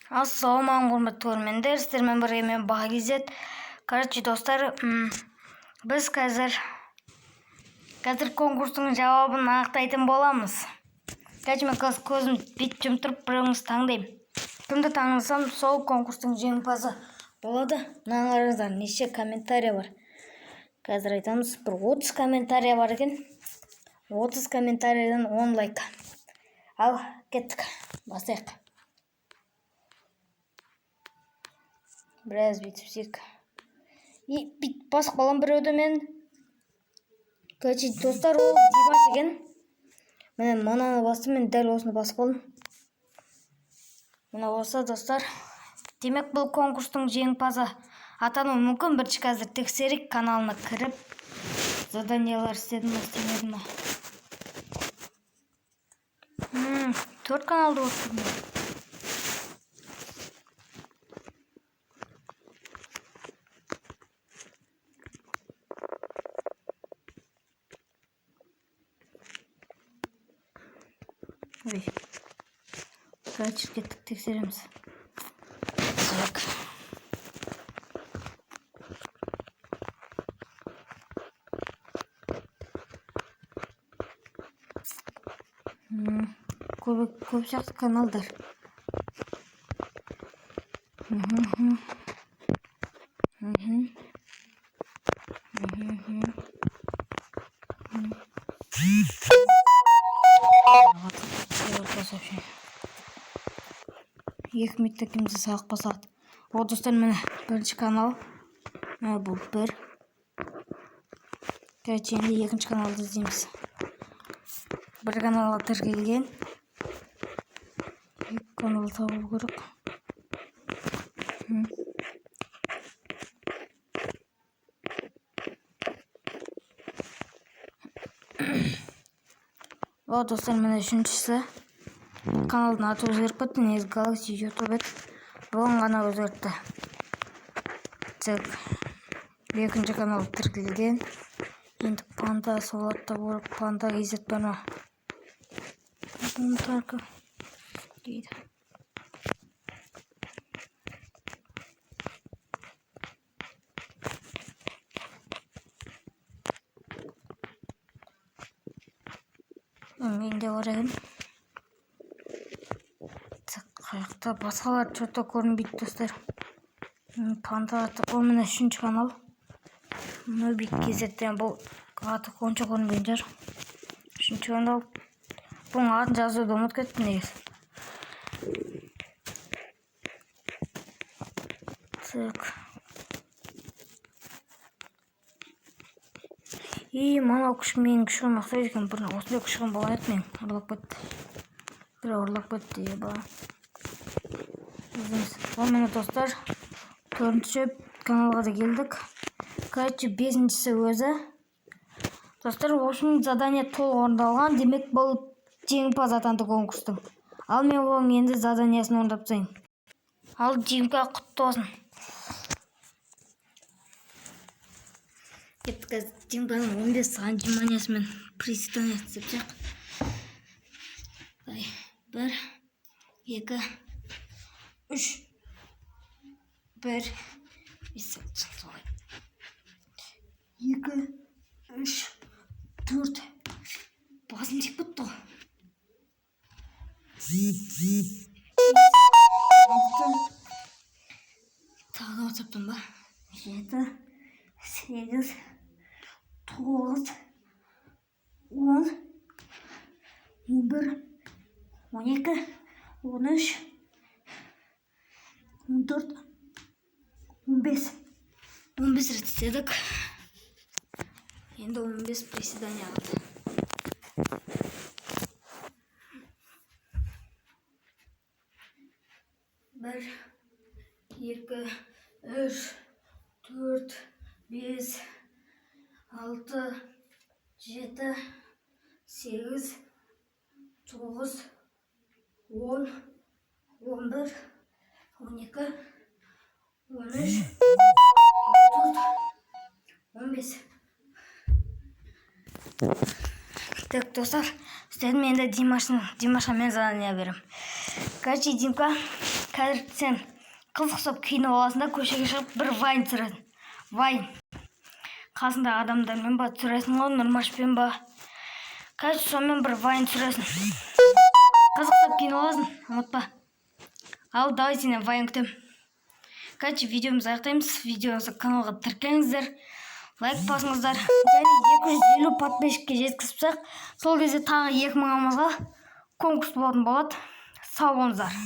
Ассалаумағалейкум құрметті көрермендер, сіздермен бірге мен Бағизет. Короче, достар, біз қазір конкурстың жауабын анықтайтын боламыз. Короче, мен көзім бүйтіп жұмып тұрып біреуіңізді таңдаймын. Кімді таңдасам, сол конкурстың жеңімпазы болады. Мыналарыңыздар неше комментарий бар. Қазір айтамыз, бір 30 комментарий бар екен. 30 комментарийден 10 лайк. Ал, кеттік, бастайық. Біраз бүйтіпсек. Бүйтіп басып қалам біреуді мен. Короче, достар, ол Димаш екен. Мен мынаны бастым, мен дәл осыны басып қалдым. Мына осы, достар. Демек, бұл конкурстың жеңімпазы атануы мүмкін. Бірінші қазір тексерейік, каналына кіріп. Заданиялар істедім, істемедім ме? 4 каналды отырдым. Ой, короче, кеттік, тексереміз. Так. Көп жақсы каналдар. Екі минутта кімді сағық басады. О, достар, міне бірінші канал. Бұл бір. Короче, енді екінші каналды іздейміз. Бір каналға тіркелген. Екі канал табу керек. О, достар, міне үшіншісі. Каналдың аты өзгеріп кетті, негізі Galaxy YouTube еді. Бұған ғана өзгертті. Так, екінші канал тіркелген. Енді панда сол атта болып, панда кезет бар ма? Тарқы дейді. Мен де бар едім. Қаяқта басқалар что-то көрінбейді, достар. Панда аты, бұл міне үшінші канал. Нөбик кезеттен бұл аты қонша көрінбейін жар. Үшінші канал. Бұның атын жазуды ұмытып кеттім негізі. Так. Мана күш менің күшім мақтайды екен. Бір осындай күшім болған еді мен. Ұрлап кетті. Бір ұрлап кетті, еба. Ол мені, достар, 4-ші каналға да келдік. Короче, 5-шісі өзі. Достар, в общем, задание толық орындалған. Демек, бұл жеңімпаз атанды конкурстың. Ал мен оның енді заданиясын орындап тастайын. Ал жеңімпаз құтты болсын. Кеттік, жеңімпаздың 15 саған вниманиясымен приседание істеп жақ. 1, 2, 3, 1, 2, 3, 4, басым тек бұтты. 6, тағы отсаптым ба? 7, 8, 9, 10, 11, 12, 13, 14, 15. 15 рет істедік. Енді 15 приседания алды. Бір, 2, 3, 4, 5, 6, 7, 8, 9, 10, 11, 12, 13, 14, 15. Так, достар, істедім, енді Димашқа мен задание берем. Короче, Димка, қазір сен қызықсып киініп аласың да көшеге шығып бір вайн түсіресің. Вайн. Қасындағы адамдармен ба түсіресің ғой, Нұрмашпен ба. Қазір сонымен бір вайн түсіресің. Қызықсып киініп аласың, ұмытпа. Ал давай сені вайн күтем. Қазір видеомызды аяқтаймыз. Видеомызды каналға тіркеліңіздер, лайк басыңыздар. Және 250 подписчикке жеткізсек, сол кезде тағы 2000-ымызға конкурс болатын болады. Сау болыңыздар.